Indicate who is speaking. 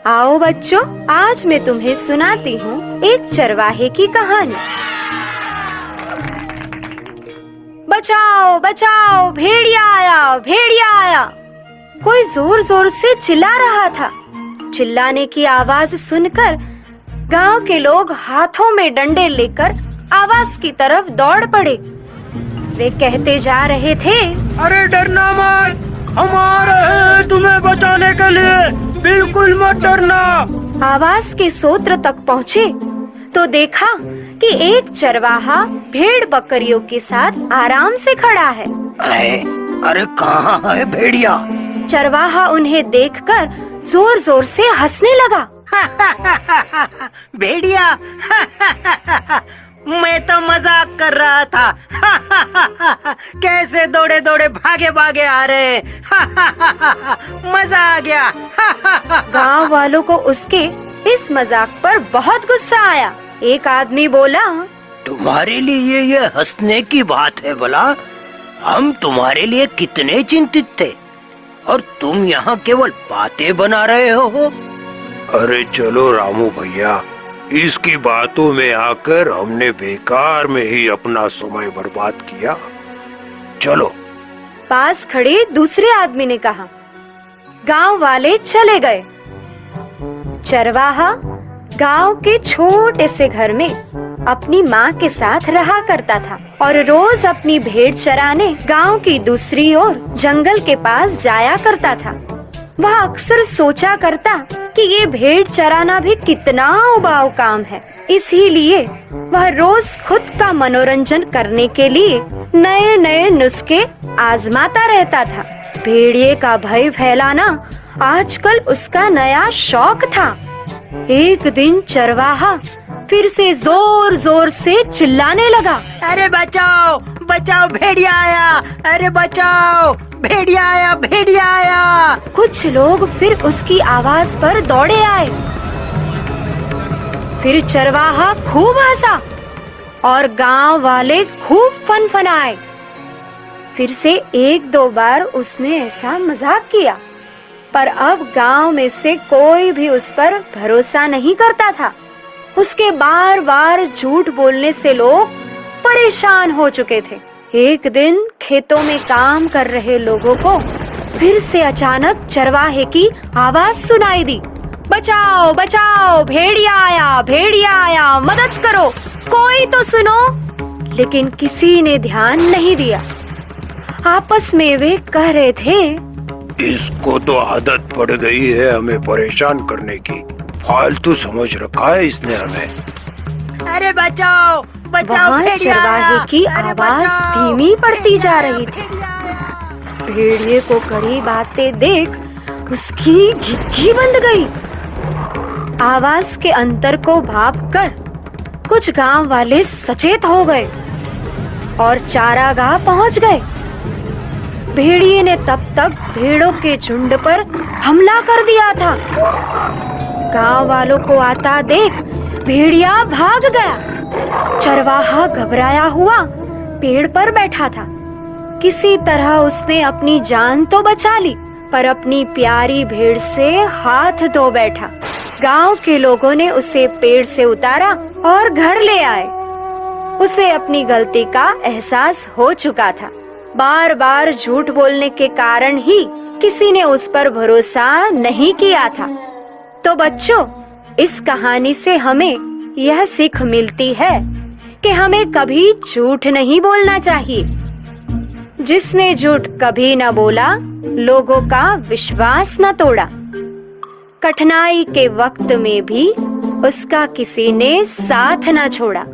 Speaker 1: आओ बच्चों, आज मैं तुम्हें सुनाती हूँ एक चरवाहे की कहानी। बचाओ बचाओ, भेड़िया आया, भेड़िया आया। कोई जोर जोर से चिल्ला रहा था। चिल्लाने की आवाज सुनकर गांव के लोग हाथों में डंडे लेकर आवाज की तरफ दौड़ पड़े। वे कहते जा रहे थे,
Speaker 2: अरे डरना मत, हम आ रहे हैं तुम्हें बचाने के लिए, बिल्कुल मत डरना।
Speaker 1: आवाज के सूत्र तक पहुँचे तो देखा कि एक चरवाहा भेड़ बकरियों के साथ आराम से खड़ा है।
Speaker 2: अरे कहाँ है भेड़िया?
Speaker 1: चरवाहा उन्हें देखकर जोर जोर से हंसने लगा।
Speaker 2: भेड़िया, मैं तो मजाक कर रहा था। कैसे दौड़े दौड़े भागे भागे आ रहे। मजा आ गया।
Speaker 1: गांव वालों को उसके इस मजाक पर बहुत गुस्सा आया। एक आदमी बोला,
Speaker 2: तुम्हारे लिए ये हंसने की बात है भला? हम तुम्हारे लिए कितने चिंतित थे और तुम यहाँ केवल बातें बना रहे हो।
Speaker 3: अरे चलो रामू भैया, इसकी बातों में आकर हमने बेकार में ही अपना समय बर्बाद किया। चलो।
Speaker 1: पास खड़े दूसरे आदमी ने कहा। गांव वाले चले गए। चरवाहा गांव के छोटे से घर में अपनी माँ के साथ रहा करता था और रोज अपनी भेड़ चराने गांव की दूसरी ओर जंगल के पास जाया करता था। वह अक्सर सोचा करता कि ये भेड़ चराना भी कितना उबाऊ काम है। इसीलिए वह रोज खुद का मनोरंजन करने के लिए नए नए नुस्खे आजमाता रहता था। भेड़िए का भय फैलाना आजकल उसका नया शौक था। एक दिन चरवाहा फिर से जोर जोर से चिल्लाने लगा,
Speaker 2: अरे बचाओ बचाओ, भेड़िया आया, अरे बचाओ, भेड़िया आया, भेड़िया आया।
Speaker 1: कुछ लोग फिर उसकी आवाज पर दौड़े आए। फिर चरवाहा खूब हंसा और गांव वाले खूब फनफनाए। फिर से एक दो बार उसने ऐसा मजाक किया, पर अब गांव में से कोई भी उस पर भरोसा नहीं करता था। उसके बार बार झूठ बोलने से लोग परेशान हो चुके थे। एक दिन खेतों में काम कर रहे लोगों को फिर से अचानक चरवाहे की आवाज सुनाई दी, बचाओ बचाओ, भेड़िया आया, भेड़िया आया, मदद करो, कोई तो सुनो। लेकिन किसी ने ध्यान नहीं दिया। आपस में वे कह रहे थे,
Speaker 3: इसको तो आदत पड़ गई है हमें परेशान करने की, फालतू समझ रखा है इसने हमें।
Speaker 2: अरे बचाओ बचाओ,
Speaker 1: वहाँ चरवाहे की आवाज धीमी पड़ती जा रही थी। भेड़िए को करीब आते देख उसकी घिघी बंद गई। आवाज के अंतर को भांपकर कुछ गांव वाले सचेत हो गए और चारागाह पहुंच गए। भेड़िए ने तब तक भेड़ों के झुंड पर हमला कर दिया था। गांव वालों को आता देख भेड़िया भाग गया। चरवाहा घबराया हुआ पेड़ पर बैठा था। किसी तरह उसने अपनी जान तो बचा ली, पर अपनी प्यारी भेड़ से हाथ धो बैठा। गांव के लोगों ने उसे पेड़ से उतारा और घर ले आए। उसे अपनी गलती का एहसास हो चुका था। बार बार झूठ बोलने के कारण ही किसी ने उस पर भरोसा नहीं किया था। तो बच्चों, इस कहानी से हमें यह सीख मिलती है कि हमें कभी झूठ नहीं बोलना चाहिए। जिसने झूठ कभी न बोला, लोगों का विश्वास न तोड़ा, कठिनाई के वक्त में भी उसका किसी ने साथ न छोड़ा।